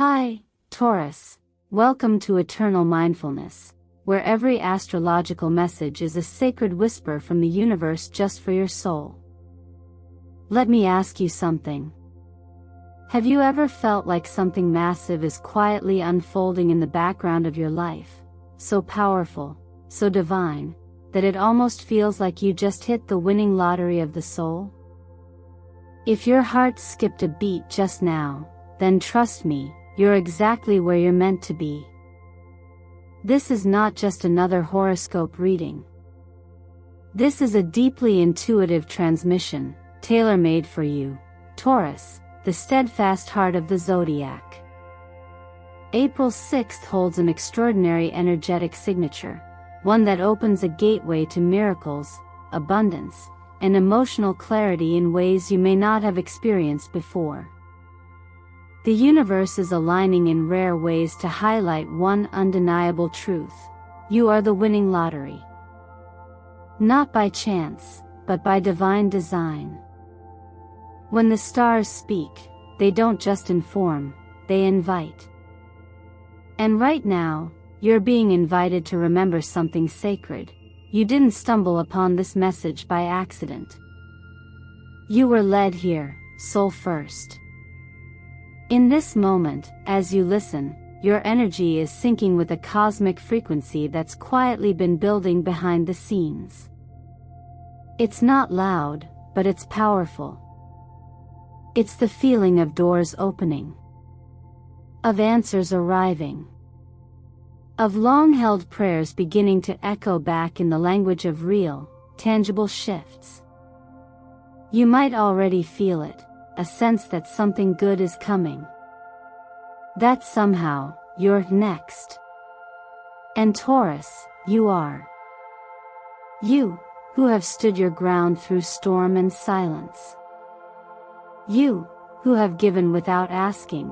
Hi, Taurus. Welcome to Eternal Mindfulness, where every astrological message is a sacred whisper from the universe just for your soul. Let me ask you something. Have you ever felt like something massive is quietly unfolding in the background of your life, so powerful, so divine, that it almost feels like you just hit the winning lottery of the soul? If your heart skipped a beat just now, then trust me, you're exactly where you're meant to be. This is not just another horoscope reading. This is a deeply intuitive transmission, tailor-made for you, Taurus, the steadfast heart of the Zodiac. April 6th holds an extraordinary energetic signature, one that opens a gateway to miracles, abundance, and emotional clarity in ways you may not have experienced before. The universe is aligning in rare ways to highlight one undeniable truth: you are the winning lottery. Not by chance, but by divine design. When the stars speak, they don't just inform, they invite. And right now, you're being invited to remember something sacred. You didn't stumble upon this message by accident. You were led here, soul first. In this moment, as you listen, your energy is syncing with a cosmic frequency that's quietly been building behind the scenes. It's not loud, but it's powerful. It's the feeling of doors opening, of answers arriving, of long-held prayers beginning to echo back in the language of real, tangible shifts. You might already feel it, a sense that something good is coming. That somehow, you're next. And Taurus, you are. You, who have stood your ground through storm and silence. You, who have given without asking.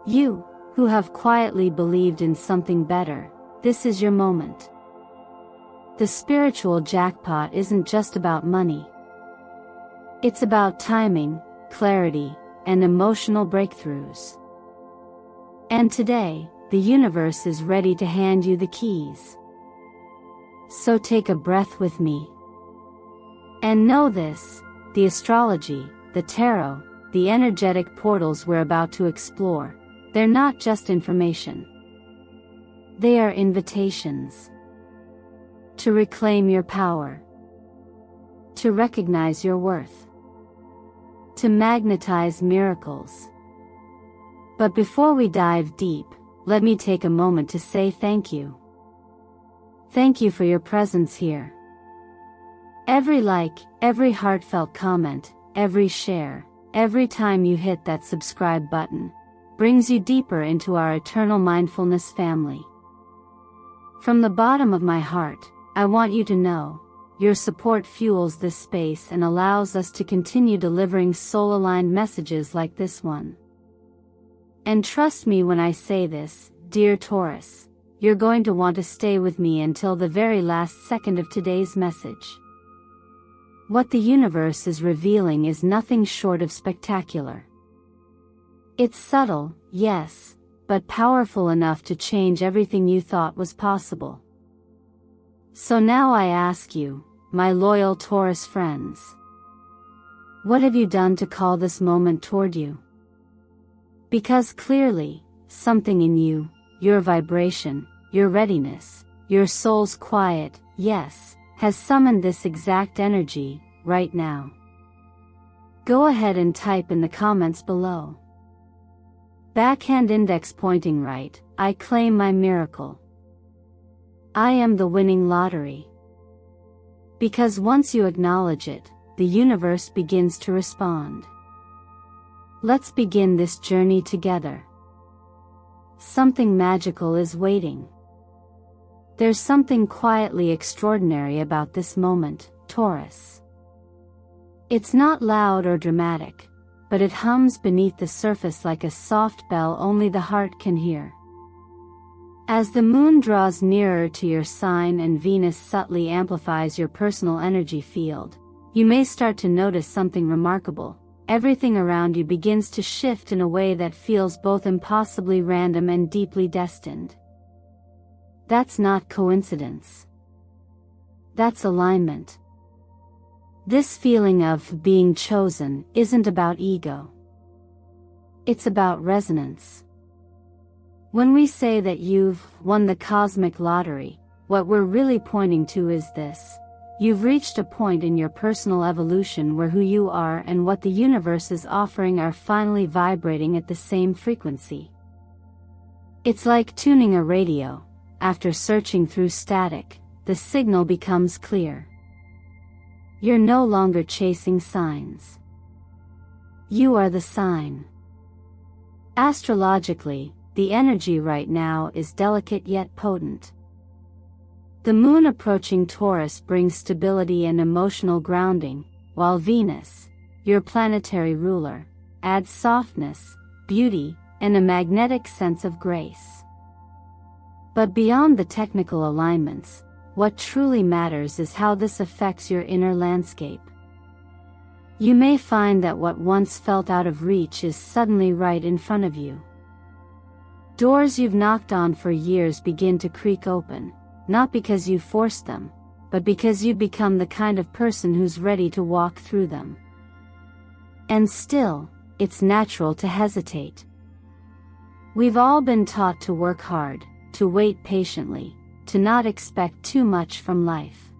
You, who have quietly believed in something better. This is your moment. The spiritual jackpot isn't just about money. It's about timing, clarity, and emotional breakthroughs. And today, the universe is ready to hand you the keys. So take a breath with me. And know this: the astrology, the tarot, the energetic portals we're about to explore, they're not just information. They are invitations. To reclaim your power. To recognize your worth. To magnetize miracles. But before we dive deep, let me take a moment to say thank you. Thank you for your presence here. Every like, every heartfelt comment, every share, every time you hit that subscribe button, brings you deeper into our eternal mindfulness family. From the bottom of my heart, I want you to know, your support fuels this space and allows us to continue delivering soul-aligned messages like this one. And trust me when I say this, dear Taurus, you're going to want to stay with me until the very last second of today's message. What the universe is revealing is nothing short of spectacular. It's subtle, yes, but powerful enough to change everything you thought was possible. So now I ask you, my loyal Taurus friends, what have you done to call this moment toward you? Because clearly, something in you, your vibration, your readiness, your soul's quiet yes, has summoned this exact energy, right now. Go ahead and type in the comments below. Backhand index pointing right, I claim my miracle. I am the winning lottery. Because once you acknowledge it, the universe begins to respond. Let's begin this journey together. Something magical is waiting. There's something quietly extraordinary about this moment, Taurus. It's not loud or dramatic, but it hums beneath the surface like a soft bell only the heart can hear. As the moon draws nearer to your sign and Venus subtly amplifies your personal energy field, you may start to notice something remarkable. everything around you begins to shift in a way that feels both impossibly random and deeply destined. That's not coincidence. That's alignment. This feeling of being chosen isn't about ego. It's about resonance. When we say that you've won the cosmic lottery, what we're really pointing to is this: you've reached a point in your personal evolution where who you are and what the universe is offering are finally vibrating at the same frequency. It's like tuning a radio. After searching through static, the signal becomes clear. You're no longer chasing signs. You are the sign. Astrologically, the energy right now is delicate yet potent. The moon approaching Taurus brings stability and emotional grounding, while Venus, your planetary ruler, adds softness, beauty, and a magnetic sense of grace. But beyond the technical alignments, what truly matters is how this affects your inner landscape. You may find that what once felt out of reach is suddenly right in front of you. Doors you've knocked on for years begin to creak open, not because you forced them, but because you've become the kind of person who's ready to walk through them. And still, it's natural to hesitate. We've all been taught to work hard, to wait patiently, to not expect too much from life.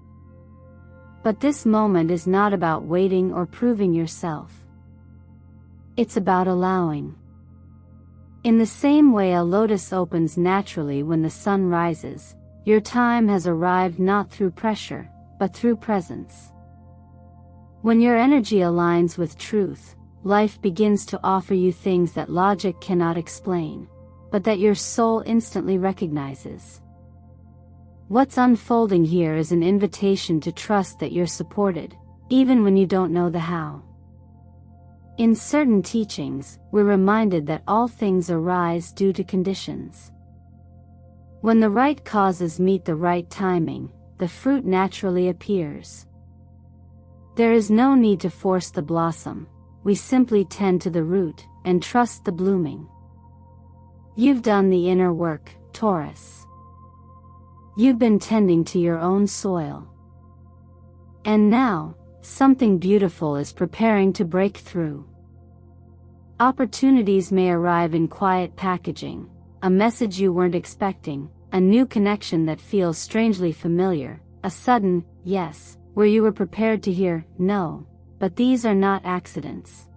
But this moment is not about waiting or proving yourself. It's about allowing. In the same way a lotus opens naturally when the sun rises, your time has arrived not through pressure, but through presence. When your energy aligns with truth, life begins to offer you things that logic cannot explain, but that your soul instantly recognizes. What's unfolding here is an invitation to trust that you're supported, even when you don't know the how. In certain teachings, we're reminded that all things arise due to conditions. When the right causes meet the right timing, the fruit naturally appears. There is no need to force the blossom, we simply tend to the root, and trust the blooming. You've done the inner work, Taurus. You've been tending to your own soil. And now, something beautiful is preparing to break through. Opportunities may arrive in quiet packaging, a message you weren't expecting, a new connection that feels strangely familiar, a sudden yes, where you were prepared to hear no, but these are not accidents.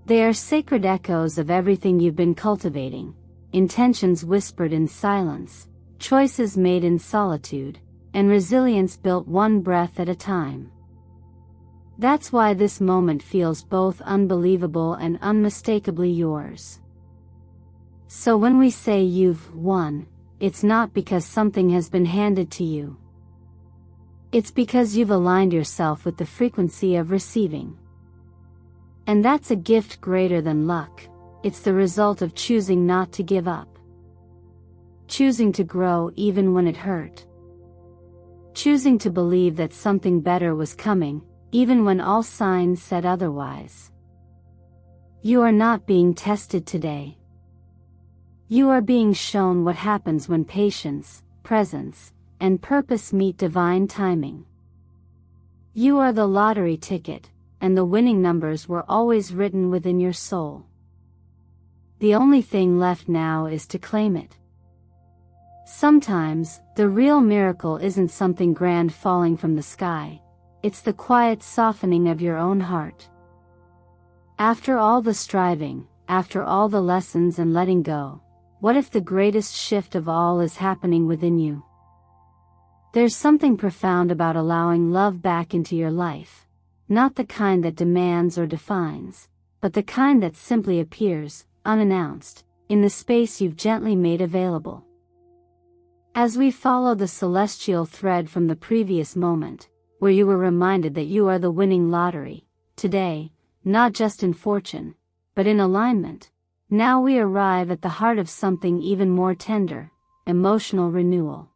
They are sacred echoes of everything you've been cultivating, intentions whispered in silence, choices made in solitude, and resilience built one breath at a time. That's why this moment feels both unbelievable and unmistakably yours. So when we say you've won, it's not because something has been handed to you. It's because you've aligned yourself with the frequency of receiving. And that's a gift greater than luck. It's the result of choosing not to give up. Choosing to grow even when it hurt. Choosing to believe that something better was coming, even when all signs said otherwise. You are not being tested today. You are being shown what happens when patience, presence, and purpose meet divine timing. You are the lottery ticket, and the winning numbers were always written within your soul. The only thing left now is to claim it. Sometimes, the real miracle isn't something grand falling from the sky, it's the quiet softening of your own heart. After all the striving, after all the lessons and letting go, what if the greatest shift of all is happening within you? There's something profound about allowing love back into your life, not the kind that demands or defines, but the kind that simply appears, unannounced, in the space you've gently made available. As we follow the celestial thread from the previous moment, where you were reminded that you are the winning lottery, today, not just in fortune, but in alignment, now we arrive at the heart of something even more tender, emotional renewal.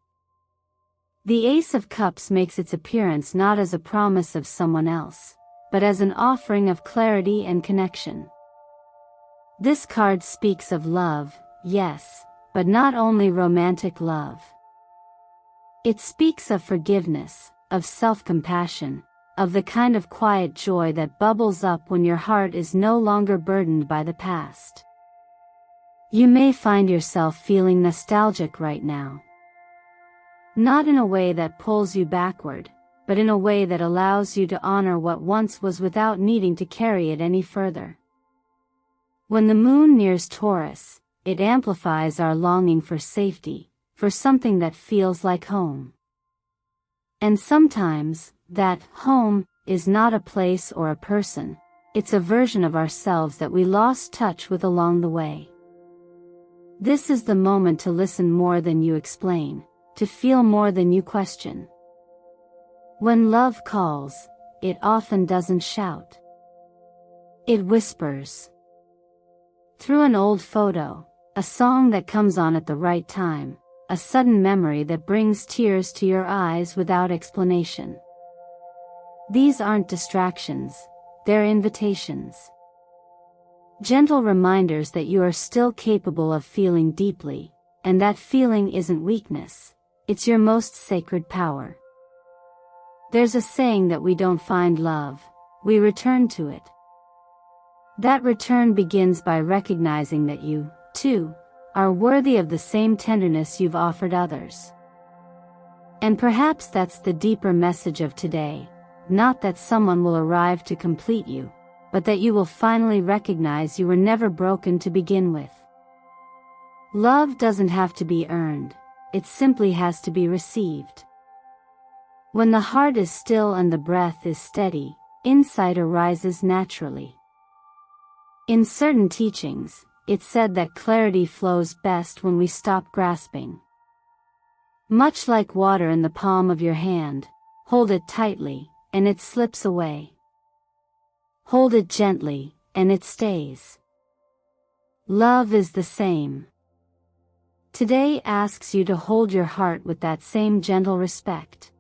The Ace of Cups makes its appearance not as a promise of someone else, but as an offering of clarity and connection. This card speaks of love, yes, but not only romantic love. It speaks of forgiveness, of self-compassion, of the kind of quiet joy that bubbles up when your heart is no longer burdened by the past. You may find yourself feeling nostalgic right now. Not in a way that pulls you backward, but in a way that allows you to honor what once was without needing to carry it any further. When the moon nears Taurus, it amplifies our longing for safety, for something that feels like home. And sometimes, that home is not a place or a person, it's a version of ourselves that we lost touch with along the way. This is the moment to listen more than you explain, to feel more than you question. When love calls, it often doesn't shout. It whispers. Through an old photo, a song that comes on at the right time, a sudden memory that brings tears to your eyes without explanation. These aren't distractions, they're invitations. Gentle reminders that you are still capable of feeling deeply, and that feeling isn't weakness, it's your most sacred power. There's a saying that we don't find love, we return to it. That return begins by recognizing that you, too, are worthy of the same tenderness you've offered others. And perhaps that's the deeper message of today, not that someone will arrive to complete you, but that you will finally recognize you were never broken to begin with. Love doesn't have to be earned, it simply has to be received. When the heart is still and the breath is steady, insight arises naturally. In certain teachings, it's said that clarity flows best when we stop grasping. Much like water in the palm of your hand, hold it tightly, and it slips away. Hold it gently, and it stays. Love is the same. Today asks you to hold your heart with that same gentle respect.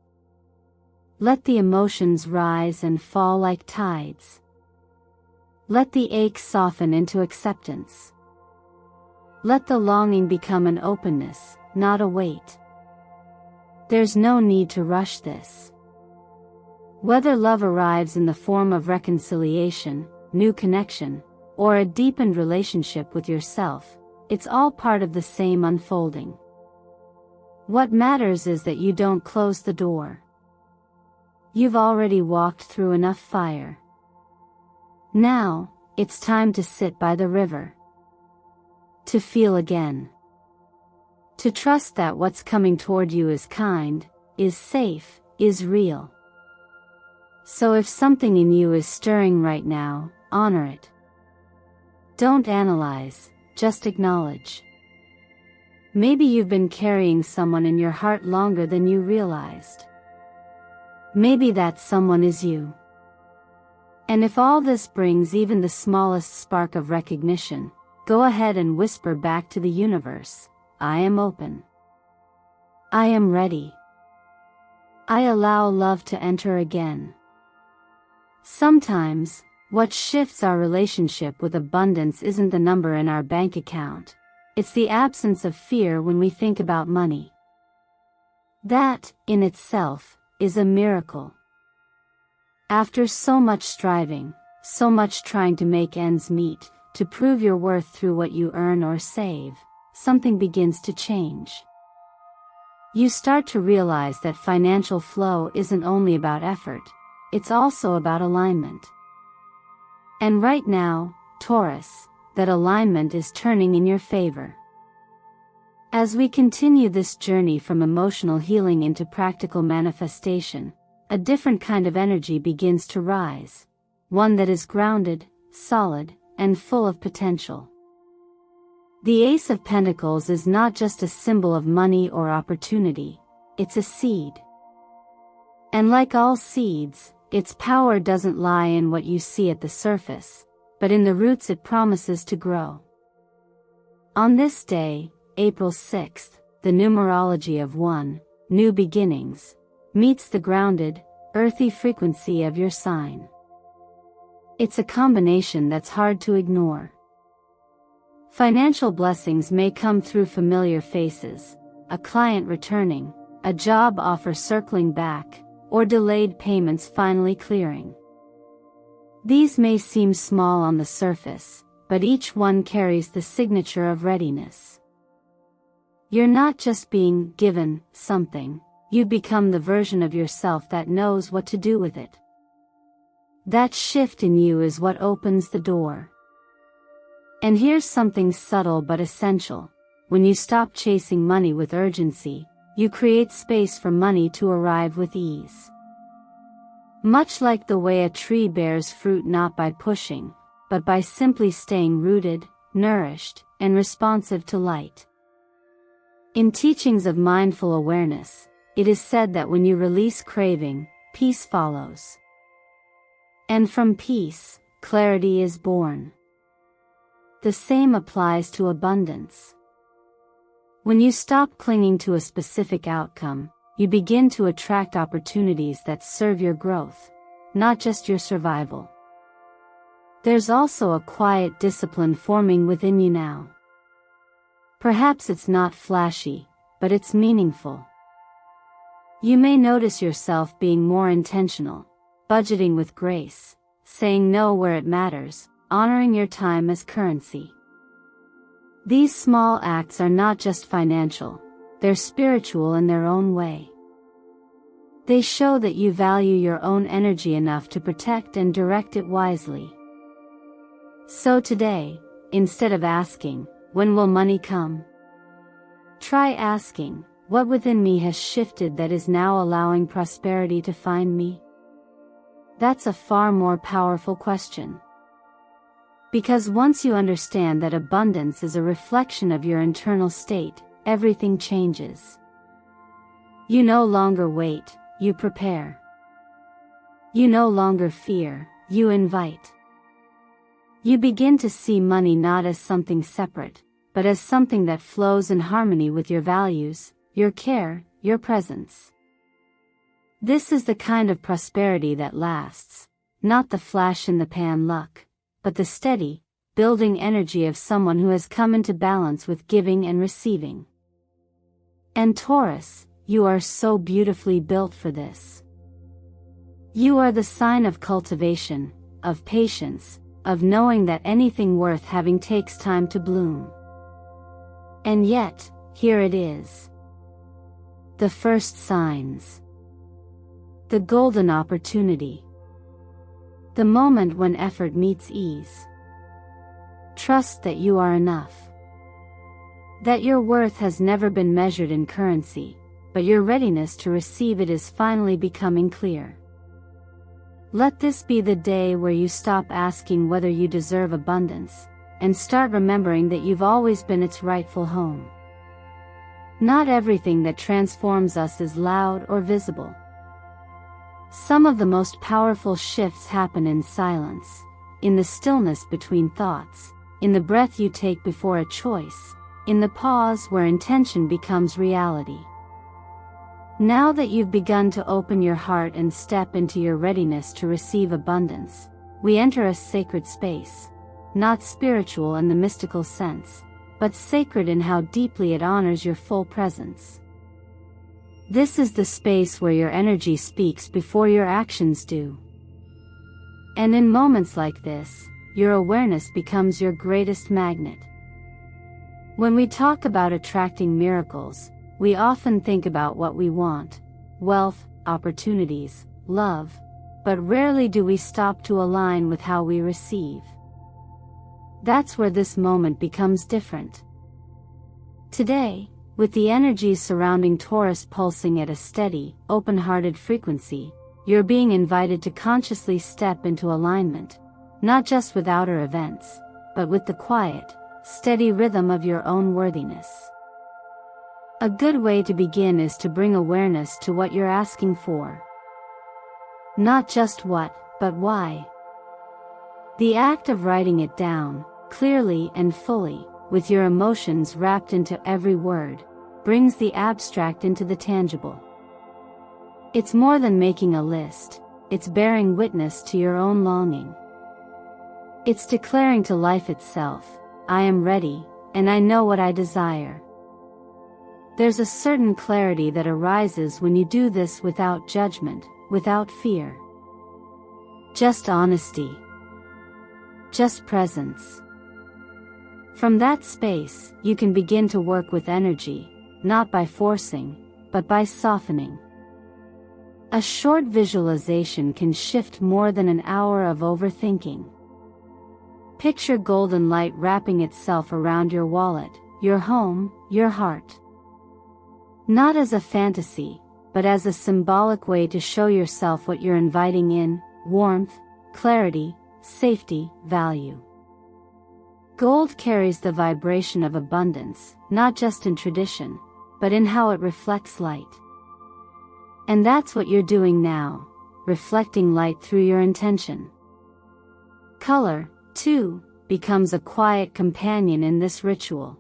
Let the emotions rise and fall like tides. Let the ache soften into acceptance. Let the longing become an openness, not a weight. There's no need to rush this. Whether love arrives in the form of reconciliation, new connection, or a deepened relationship with yourself, it's all part of the same unfolding. What matters is that you don't close the door. You've already walked through enough fire. Now, it's time to sit by the river. To feel again. To trust that what's coming toward you is kind, is safe, is real. So if something in you is stirring right now, honor it. Don't analyze, just acknowledge. Maybe you've been carrying someone in your heart longer than you realized. Maybe that someone is you. And if all this brings even the smallest spark of recognition, go ahead and whisper back to the universe, I am open. I am ready. I allow love to enter again. Sometimes, what shifts our relationship with abundance isn't the number in our bank account, it's the absence of fear when we think about money. That, in itself, is a miracle. After so much striving, so much trying to make ends meet, to prove your worth through what you earn or save, something begins to change. You start to realize that financial flow isn't only about effort, it's also about alignment. And right now, Taurus, that alignment is turning in your favor. As we continue this journey from emotional healing into practical manifestation, a different kind of energy begins to rise, one that is grounded, solid, and full of potential. The Ace of Pentacles is not just a symbol of money or opportunity, it's a seed. And like all seeds, its power doesn't lie in what you see at the surface, but in the roots it promises to grow. On this day, April 6th, the numerology of 1, new beginnings, meets the grounded, earthy frequency of your sign. It's a combination that's hard to ignore. Financial blessings may come through familiar faces, a client returning, a job offer circling back, or delayed payments finally clearing. These may seem small on the surface, but each one carries the signature of readiness. You're not just being given something, you become the version of yourself that knows what to do with it. That shift in you is what opens the door. And here's something subtle but essential. When you stop chasing money with urgency, you create space for money to arrive with ease. Much like the way a tree bears fruit not by pushing, but by simply staying rooted, nourished, and responsive to light. In teachings of mindful awareness, it is said that when you release craving, peace follows. And from peace, clarity is born. The same applies to abundance. When you stop clinging to a specific outcome, you begin to attract opportunities that serve your growth, not just your survival. There's also a quiet discipline forming within you now. Perhaps it's not flashy, but it's meaningful. You may notice yourself being more intentional, budgeting with grace, saying no where it matters, honoring your time as currency. These small acts are not just financial, they're spiritual in their own way. They show that you value your own energy enough to protect and direct it wisely. So today, instead of asking, "When will money come?" try asking, "What within me has shifted that is now allowing prosperity to find me?" That's a far more powerful question. Because once you understand that abundance is a reflection of your internal state, everything changes. You no longer wait, you prepare. You no longer fear, you invite. You begin to see money not as something separate, but as something that flows in harmony with your values, your care, your presence. This is the kind of prosperity that lasts, not the flash-in-the-pan luck, but the steady, building energy of someone who has come into balance with giving and receiving. And Taurus, you are so beautifully built for this. You are the sign of cultivation, of patience, of knowing that anything worth having takes time to bloom. And yet, here it is. The first signs. The golden opportunity. The moment when effort meets ease. Trust that you are enough. That your worth has never been measured in currency, but your readiness to receive it is finally becoming clear. Let this be the day where you stop asking whether you deserve abundance, and start remembering that you've always been its rightful home. Not everything that transforms us is loud or visible. Some of the most powerful shifts happen in silence, in the stillness between thoughts, in the breath you take before a choice, in the pause where intention becomes reality. Now that you've begun to open your heart and step into your readiness to receive abundance, we enter a sacred space, not spiritual in the mystical sense, but sacred in how deeply it honors your full presence. This is the space where your energy speaks before your actions do. And in moments like this, your awareness becomes your greatest magnet. When we talk about attracting miracles, we often think about what we want: wealth, opportunities, love, but rarely do we stop to align with how we receive. That's where this moment becomes different. Today, with the energies surrounding Taurus pulsing at a steady, open-hearted frequency, you're being invited to consciously step into alignment, not just with outer events, but with the quiet, steady rhythm of your own worthiness. A good way to begin is to bring awareness to what you're asking for. Not just what, but why. The act of writing it down, clearly and fully, with your emotions wrapped into every word, brings the abstract into the tangible. It's more than making a list, it's bearing witness to your own longing. It's declaring to life itself, I am ready, and I know what I desire. There's a certain clarity that arises when you do this without judgment, without fear. Just honesty. Just presence. From that space, you can begin to work with energy, not by forcing, but by softening. A short visualization can shift more than an hour of overthinking. Picture golden light wrapping itself around your wallet, your home, your heart. Not as a fantasy, but as a symbolic way to show yourself what you're inviting in: warmth, clarity, safety, value. Gold carries the vibration of abundance, not just in tradition, but in how it reflects light. And that's what you're doing now, reflecting light through your intention. Color, too, becomes a quiet companion in this ritual.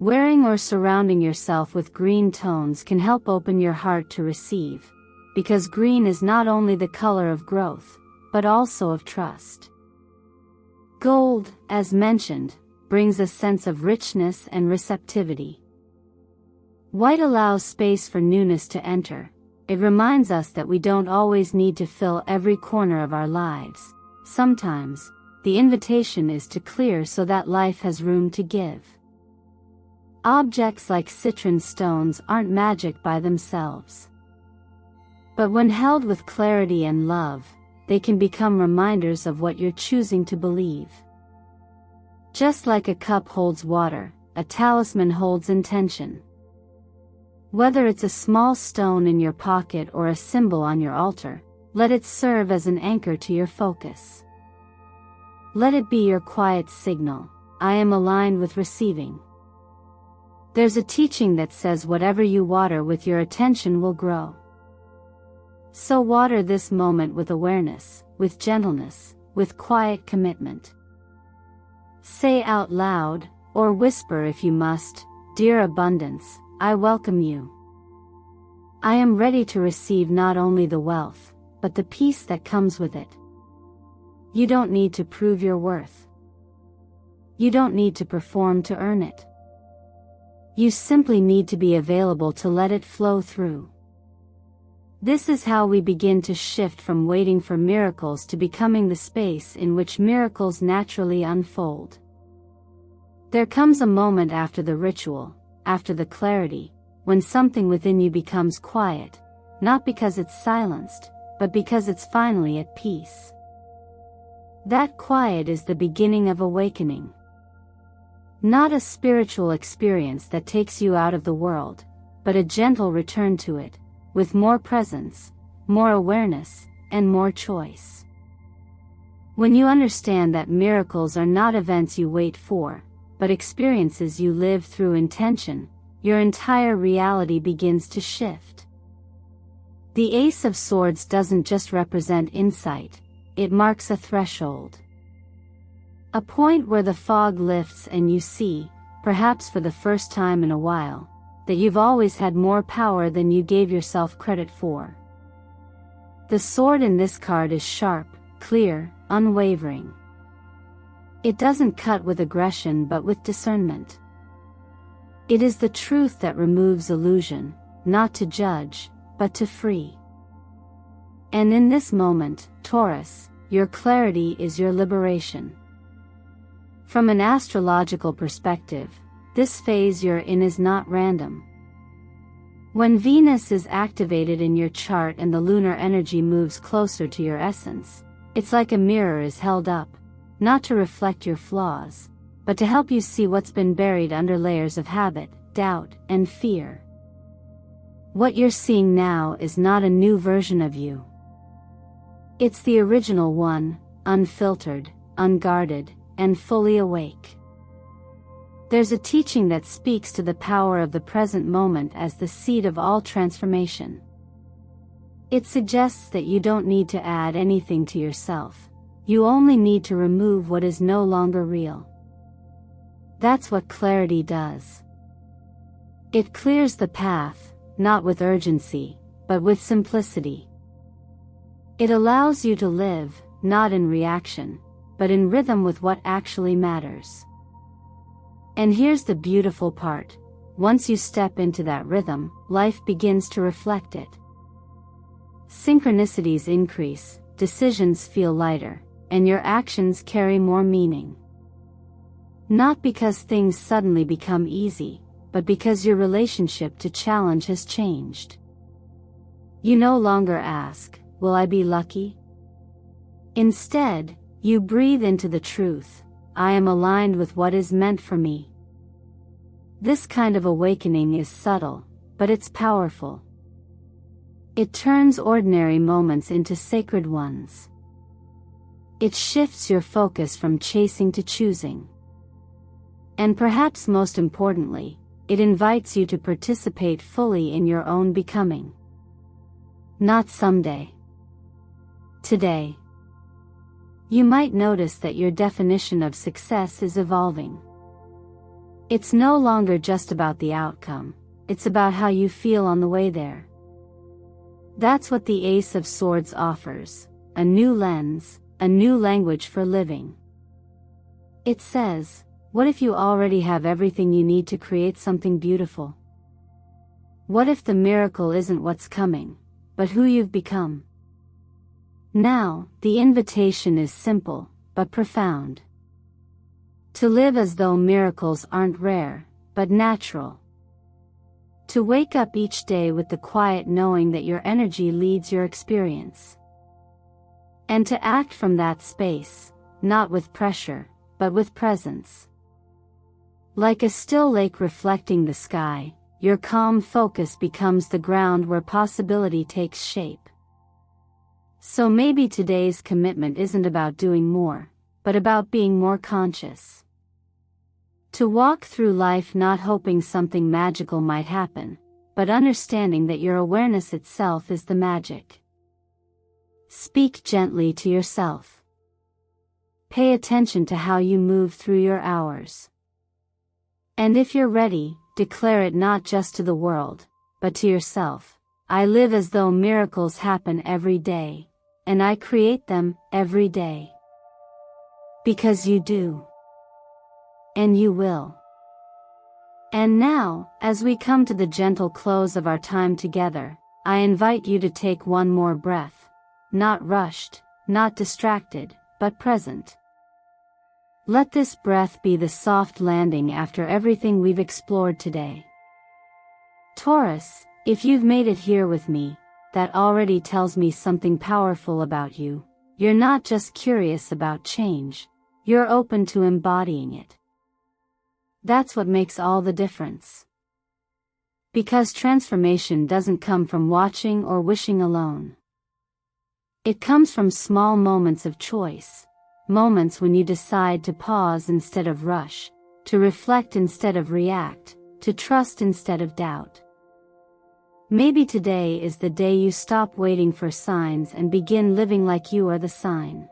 Wearing or surrounding yourself with green tones can help open your heart to receive, because green is not only the color of growth, but also of trust. Gold, as mentioned, brings a sense of richness and receptivity. White allows space for newness to enter. It reminds us that we don't always need to fill every corner of our lives. Sometimes, the invitation is to clear so that life has room to give. Objects like citrine stones aren't magic by themselves. But when held with clarity and love, they can become reminders of what you're choosing to believe. Just like a cup holds water, a talisman holds intention. Whether it's a small stone in your pocket or a symbol on your altar, let it serve as an anchor to your focus. Let it be your quiet signal, I am aligned with receiving. There's a teaching that says whatever you water with your attention will grow. So water this moment with awareness, with gentleness, with quiet commitment. Say out loud, or whisper if you must, dear abundance, I welcome you. I am ready to receive not only the wealth, but the peace that comes with it. You don't need to prove your worth. You don't need to perform to earn it. You simply need to be available to let it flow through. This is how we begin to shift from waiting for miracles to becoming the space in which miracles naturally unfold. There comes a moment after the ritual, after the clarity, when something within you becomes quiet, not because it's silenced, but because it's finally at peace. That quiet is the beginning of awakening. Not a spiritual experience that takes you out of the world, but a gentle return to it, with more presence, more awareness, and more choice. When you understand that miracles are not events you wait for, but experiences you live through intention, your entire reality begins to shift. The Ace of Swords doesn't just represent insight, it marks a threshold. A point where the fog lifts and you see, perhaps for the first time in a while, that you've always had more power than you gave yourself credit for. The sword in this card is sharp, clear, unwavering. It doesn't cut with aggression but with discernment. It is the truth that removes illusion, not to judge, but to free. And in this moment, Taurus, your clarity is your liberation. From an astrological perspective, this phase you're in is not random. When Venus is activated in your chart and the lunar energy moves closer to your essence, it's like a mirror is held up, not to reflect your flaws, but to help you see what's been buried under layers of habit, doubt, and fear. What you're seeing now is not a new version of you. It's the original one, unfiltered, unguarded, and fully awake. There's a teaching that speaks to the power of the present moment as the seed of all transformation. It suggests that you don't need to add anything to yourself. You only need to remove what is no longer real. That's what clarity does. It clears the path, not with urgency, but with simplicity. It allows you to live, not in reaction, but in rhythm with what actually matters. And here's the beautiful part. Once you step into that rhythm, life begins to reflect it. Synchronicities increase, decisions feel lighter, and your actions carry more meaning. Not because things suddenly become easy, but because your relationship to challenge has changed. You no longer ask, "Will I be lucky?" Instead, you breathe into the truth, "I am aligned with what is meant for me." This kind of awakening is subtle, but it's powerful. It turns ordinary moments into sacred ones. It shifts your focus from chasing to choosing. And perhaps most importantly, it invites you to participate fully in your own becoming. Not someday. Today. You might notice that your definition of success is evolving. It's no longer just about the outcome, it's about how you feel on the way there. That's what the Ace of Swords offers, a new lens, a new language for living. It says, what if you already have everything you need to create something beautiful? What if the miracle isn't what's coming, but who you've become? Now, the invitation is simple, but profound. To live as though miracles aren't rare, but natural. To wake up each day with the quiet knowing that your energy leads your experience. And to act from that space, not with pressure, but with presence. Like a still lake reflecting the sky, your calm focus becomes the ground where possibility takes shape. So maybe today's commitment isn't about doing more, but about being more conscious. To walk through life not hoping something magical might happen, but understanding that your awareness itself is the magic. Speak gently to yourself. Pay attention to how you move through your hours. And if you're ready, declare it not just to the world, but to yourself. I live as though miracles happen every day, and I create them every day. Because you do. And you will. And now, as we come to the gentle close of our time together, I invite you to take one more breath. Not rushed, not distracted, but present. Let this breath be the soft landing after everything we've explored today. Taurus, if you've made it here with me, that already tells me something powerful about you. You're not just curious about change, you're open to embodying it. That's what makes all the difference. Because transformation doesn't come from watching or wishing alone. It comes from small moments of choice, moments when you decide to pause instead of rush, to reflect instead of react, to trust instead of doubt. Maybe today is the day you stop waiting for signs and begin living like you are the sign.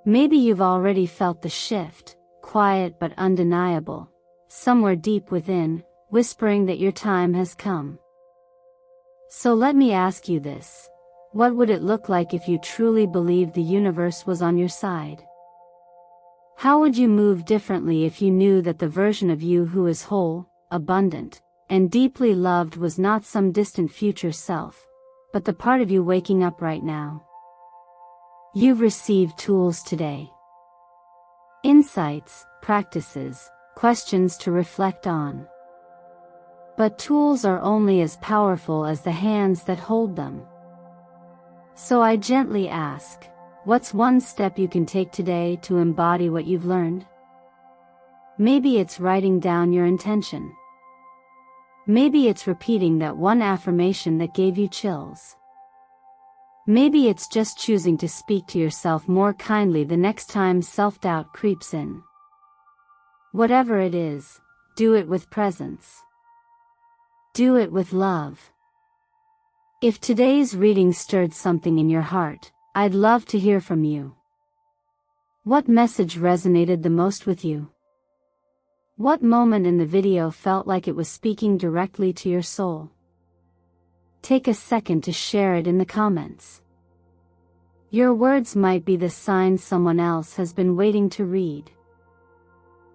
Maybe you've already felt the shift, quiet but undeniable, somewhere deep within, whispering that your time has come. So let me ask you this. What would it look like if you truly believed the universe was on your side? How would you move differently if you knew that the version of you who is whole, abundant, and deeply loved was not some distant future self, but the part of you waking up right now? You've received tools today. Insights, practices, questions to reflect on. But tools are only as powerful as the hands that hold them. So I gently ask, what's one step you can take today to embody what you've learned? Maybe it's writing down your intention. Maybe it's repeating that one affirmation that gave you chills. Maybe it's just choosing to speak to yourself more kindly the next time self-doubt creeps in. Whatever it is, do it with presence. Do it with love. If today's reading stirred something in your heart, I'd love to hear from you. What message resonated the most with you? What moment in the video felt like it was speaking directly to your soul? Take a second to share it in the comments. Your words might be the sign someone else has been waiting to read.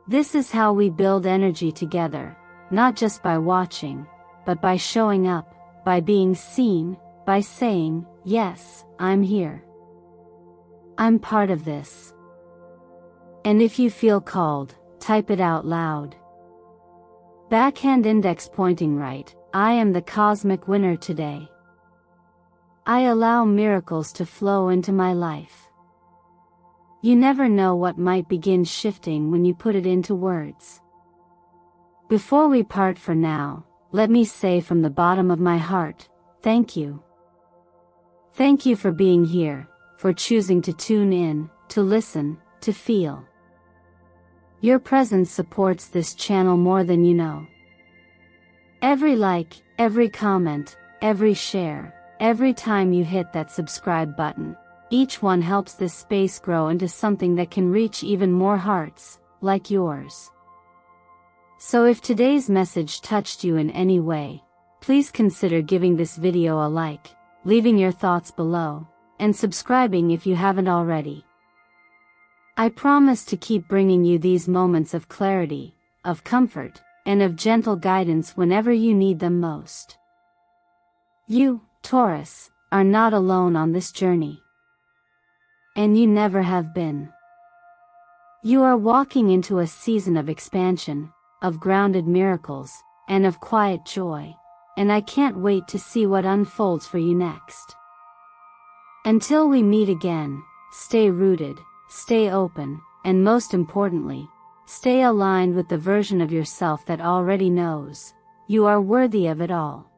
This is how we build energy together, not just by watching, but by showing up, by being seen, by saying, "Yes, I'm here. I'm part of this." And if you feel called, type it out loud. Backhand index pointing right, I am the cosmic winner today. I allow miracles to flow into my life. You never know what might begin shifting when you put it into words. Before we part for now, let me say from the bottom of my heart, thank you. Thank you for being here, for choosing to tune in, to listen, to feel. Your presence supports this channel more than you know. Every like, every comment, every share, every time you hit that subscribe button, each one helps this space grow into something that can reach even more hearts, like yours. So if today's message touched you in any way, please consider giving this video a like, leaving your thoughts below, and subscribing if you haven't already. I promise to keep bringing you these moments of clarity, of comfort, and of gentle guidance whenever you need them most. You, Taurus, are not alone on this journey. And you never have been. You are walking into a season of expansion, of grounded miracles, and of quiet joy, and I can't wait to see what unfolds for you next. Until we meet again, stay rooted, stay open, and most importantly, stay aligned with the version of yourself that already knows, you are worthy of it all.